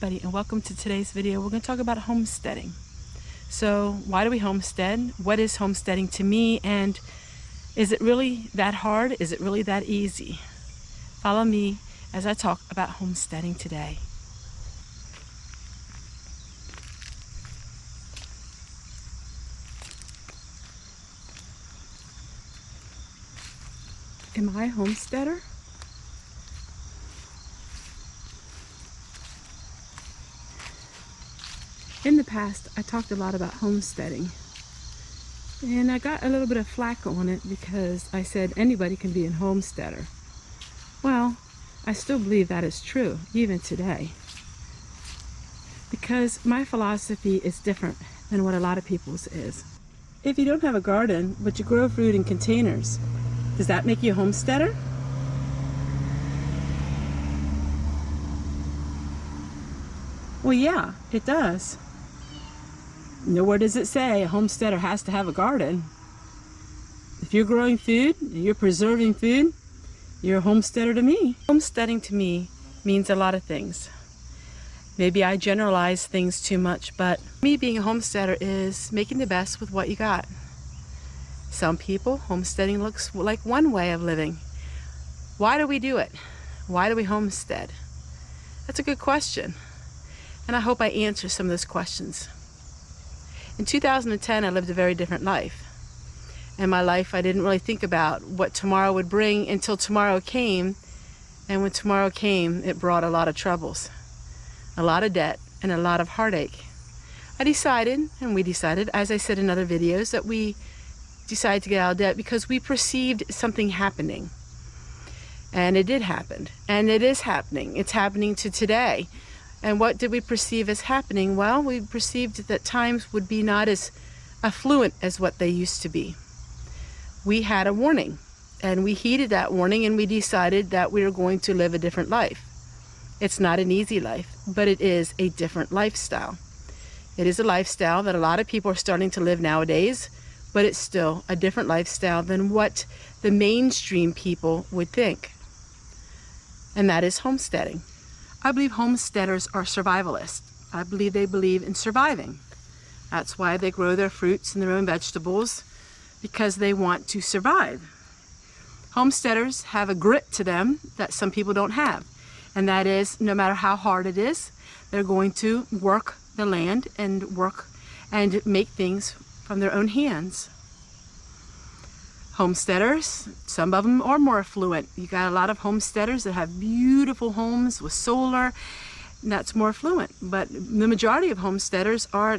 everybody, and welcome to today's video. We're going to talk about homesteading. So why do we homestead? What is homesteading to me, and is it really that hard? Is it really that easy? Follow me as I talk about homesteading today. Am I a homesteader? In the past, I talked a lot about homesteading, and I got a little bit of flack on it because I said anybody can be a homesteader. Well, I still believe that is true, even today, because my philosophy is different than what a lot of people's is. If you don't have a garden, but you grow fruit in containers, does that make you a homesteader? Well, yeah, it does. Nowhere does it say a homesteader has to have a garden. If you're growing food and you're preserving food, you're a homesteader to me. Homesteading to me means a lot of things. Maybe I generalize things too much, but me being a homesteader is making the best with what you got. Some people, homesteading looks like one way of living. Why do we do it? Why do we homestead? That's a good question, and I hope I answer some of those questions. In 2010, I lived a very different life. In my life, I didn't really think about what tomorrow would bring until tomorrow came. And when tomorrow came, it brought a lot of troubles, a lot of debt, and a lot of heartache. I decided, and we decided, as I said in other videos, that we decided to get out of debt because we perceived something happening. And it did happen. And it is happening. It's happening to today. And what did we perceive as happening? Well, we perceived that times would be not as affluent as what they used to be. We had a warning, and we heeded that warning, and we decided that we were going to live a different life. It's not an easy life, but it is a different lifestyle. It is a lifestyle that a lot of people are starting to live nowadays, but it's still a different lifestyle than what the mainstream people would think. And that is homesteading. I believe homesteaders are survivalists. I believe they believe in surviving. That's why they grow their fruits and their own vegetables, because they want to survive. Homesteaders have a grit to them that some people don't have. And that is, no matter how hard it is, they're going to work the land and work and make things from their own hands. Homesteaders, some of them are more affluent. You got a lot of homesteaders that have beautiful homes with solar, and that's more affluent. But the majority of homesteaders are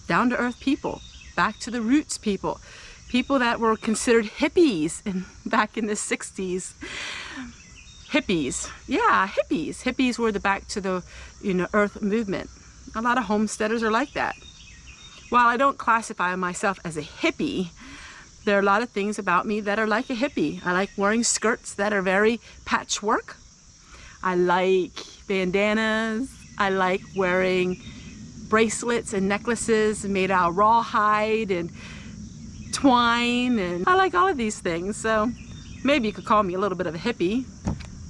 down-to-earth people, back to the roots people, people that were considered hippies back in the 60s. Hippies, yeah, hippies. Hippies were the back to the earth movement. A lot of homesteaders are like that. While I don't classify myself as a hippie, there are a lot of things about me that are like a hippie. I like wearing skirts that are very patchwork. I like bandanas. I like wearing bracelets and necklaces made out of rawhide and twine, and I like all of these things. So maybe you could call me a little bit of a hippie,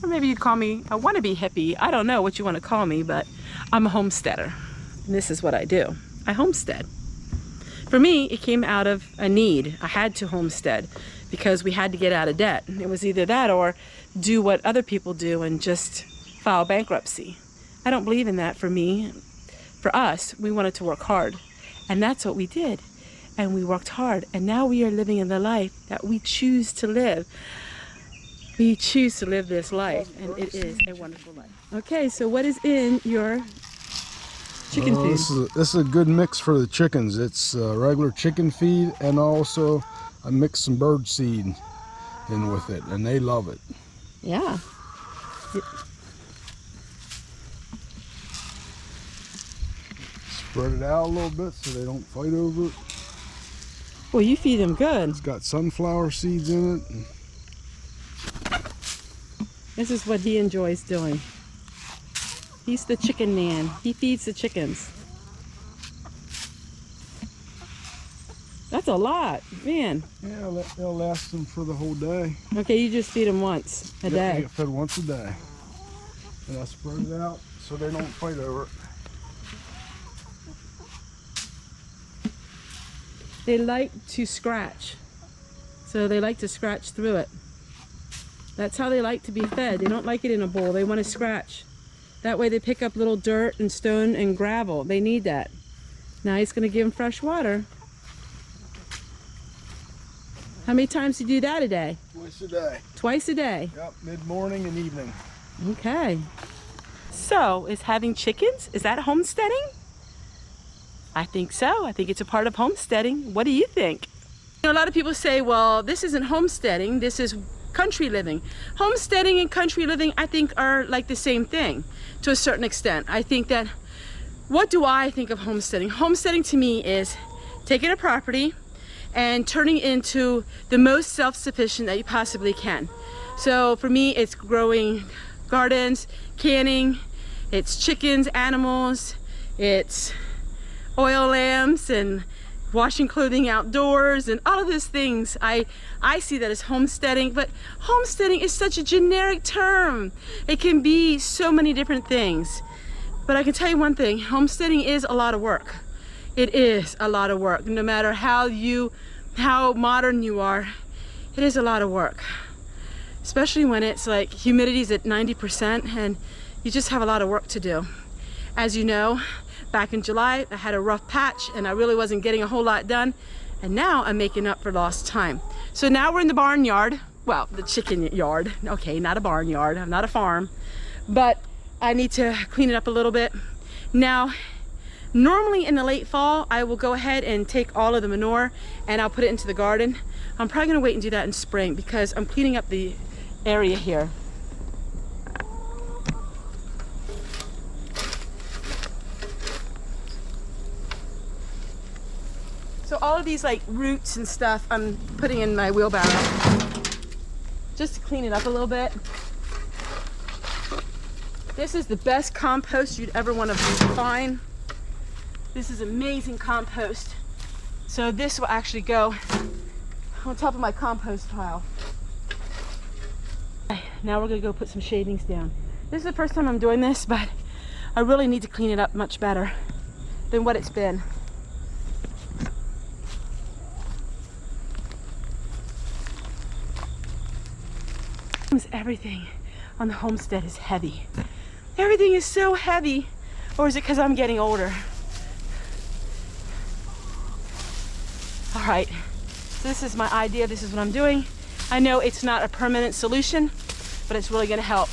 or maybe you'd call me a wannabe hippie. I don't know what you want to call me, but I'm a homesteader, and this is what I do. I homestead. For me, it came out of a need. I had to homestead because we had to get out of debt. It was either that or do what other people do and just file bankruptcy. I don't believe in that for me. For us, we wanted to work hard, and that's what we did. And we worked hard, and now we are living in the life that we choose to live. We choose to live this life, and it is a wonderful life. Okay, so what is in your chicken feed? This is a good mix for the chickens. It's regular chicken feed, and also I mixed some bird seed in with it, and they love it. Yeah. Spread it out a little bit so they don't fight over it. Well, you feed them good. It's got sunflower seeds in it. This is what he enjoys doing. He's the chicken man. He feeds the chickens. That's a lot, man. Yeah, they'll last them for the whole day. Okay, you just feed them once a day. They get fed once a day. And I spread it out so they don't fight over it. They like to scratch. So they like to scratch through it. That's how they like to be fed. They don't like it in a bowl. They want to scratch. That way they pick up little dirt and stone and gravel. They need that. Now he's going to give them fresh water. How many times do you do that a day? Twice a day. Twice a day? Yep, mid-morning and evening. Okay. So, is having chickens, is that homesteading? I think so. I think it's a part of homesteading. What do you think? You know, a lot of people say, well, this isn't homesteading, this is country living. Homesteading and country living, I think, are like the same thing to a certain extent. I think that, what do I think of homesteading? Homesteading to me is taking a property and turning it into the most self-sufficient that you possibly can. So for me, it's growing gardens, canning, it's chickens, animals, it's oil lamps and washing clothing outdoors and all of those things. I see that as homesteading, but homesteading is such a generic term. It can be so many different things. But I can tell you one thing, homesteading is a lot of work. It is a lot of work. No matter how modern you are, it is a lot of work. Especially when it's like humidity's at 90% and you just have a lot of work to do. As you know, back in July, I had a rough patch and I really wasn't getting a whole lot done. And now I'm making up for lost time. So now we're in the barnyard. Well, the chicken yard. Okay, not a barnyard. I'm not a farm. But I need to clean it up a little bit. Now, normally in the late fall, I will go ahead and take all of the manure and I'll put it into the garden. I'm probably gonna wait and do that in spring because I'm cleaning up the area here. So all of these like roots and stuff I'm putting in my wheelbarrow just to clean it up a little bit. This is the best compost you'd ever want to find. This is amazing compost. So this will actually go on top of my compost pile. Now we're gonna go put some shavings down. This is the first time I'm doing this, but I really need to clean it up much better than what it's been. Everything on the homestead is heavy. Everything is so heavy. Or is it because I'm getting older? All right, so this is my idea. This is what I'm doing. I know it's not a permanent solution, but it's really going to help.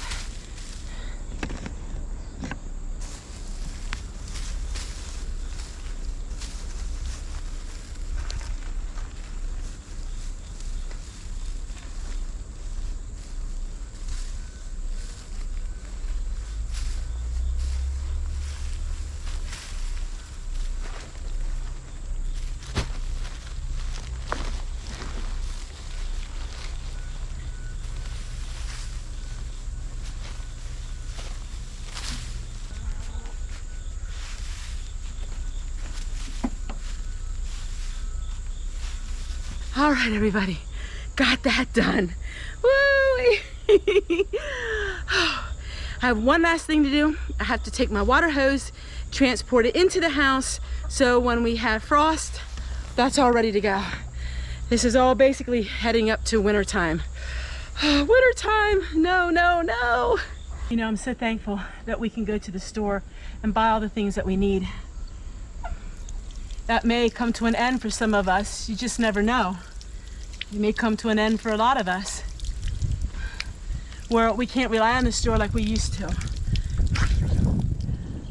All right, everybody, got that done. Woo! I have one last thing to do. I have to take my water hose, transport it into the house, so when we have frost, that's all ready to go. This is all basically heading up to winter time. Winter time, no, no, no. You know, I'm so thankful that we can go to the store and buy all the things that we need. That may come to an end for some of us. You just never know. It may come to an end for a lot of us, where we can't rely on the store like we used to.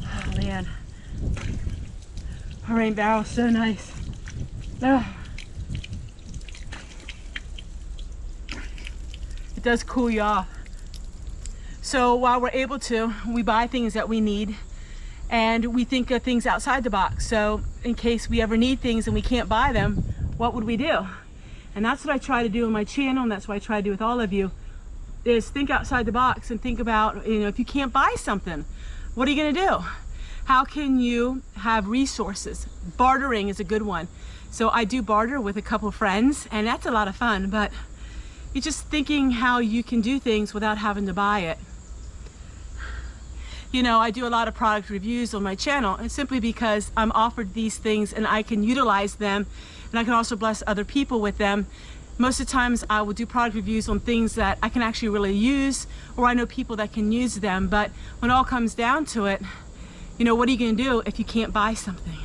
Oh man, our rain barrel is so nice. Oh. It does cool you off. So while we're able to, we buy things that we need and we think of things outside the box. So in case we ever need things and we can't buy them, what would we do? And that's what I try to do on my channel, and that's what I try to do with all of you, is think outside the box and think about, you know, if you can't buy something, what are you gonna do? How can you have resources? Bartering is a good one. So I do barter with a couple of friends, and that's a lot of fun, but you're just thinking how you can do things without having to buy it. You know, I do a lot of product reviews on my channel, and simply because I'm offered these things and I can utilize them, and I can also bless other people with them. Most of the times I will do product reviews on things that I can actually really use, or I know people that can use them. But when it all comes down to it, you know, what are you going to do if you can't buy something?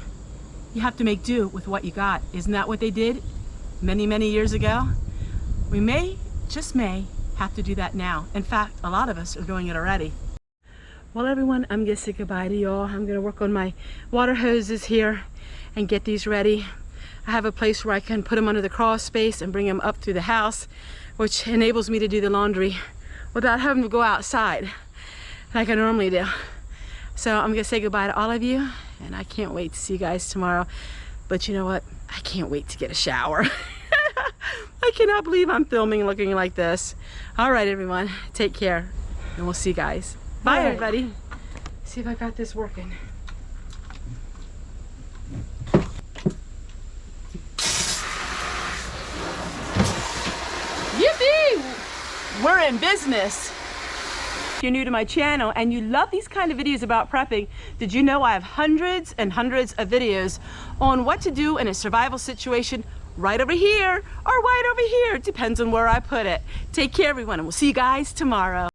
You have to make do with what you got. Isn't that what they did many, many years ago? We may, just may, have to do that now. In fact, a lot of us are doing it already. Well, everyone, I'm going to say goodbye to y'all. I'm going to work on my water hoses here and get these ready. I have a place where I can put them under the crawl space and bring them up through the house, which enables me to do the laundry without having to go outside like I normally do. So I'm going to say goodbye to all of you, and I can't wait to see you guys tomorrow. But you know what? I can't wait to get a shower. I cannot believe I'm filming looking like this. All right, everyone, take care, and we'll see you guys. Bye, everybody. See if I got this working. Yippee! We're in business. If you're new to my channel and you love these kind of videos about prepping, did you know I have hundreds and hundreds of videos on what to do in a survival situation right over here or right over here? It depends on where I put it. Take care, everyone, and we'll see you guys tomorrow.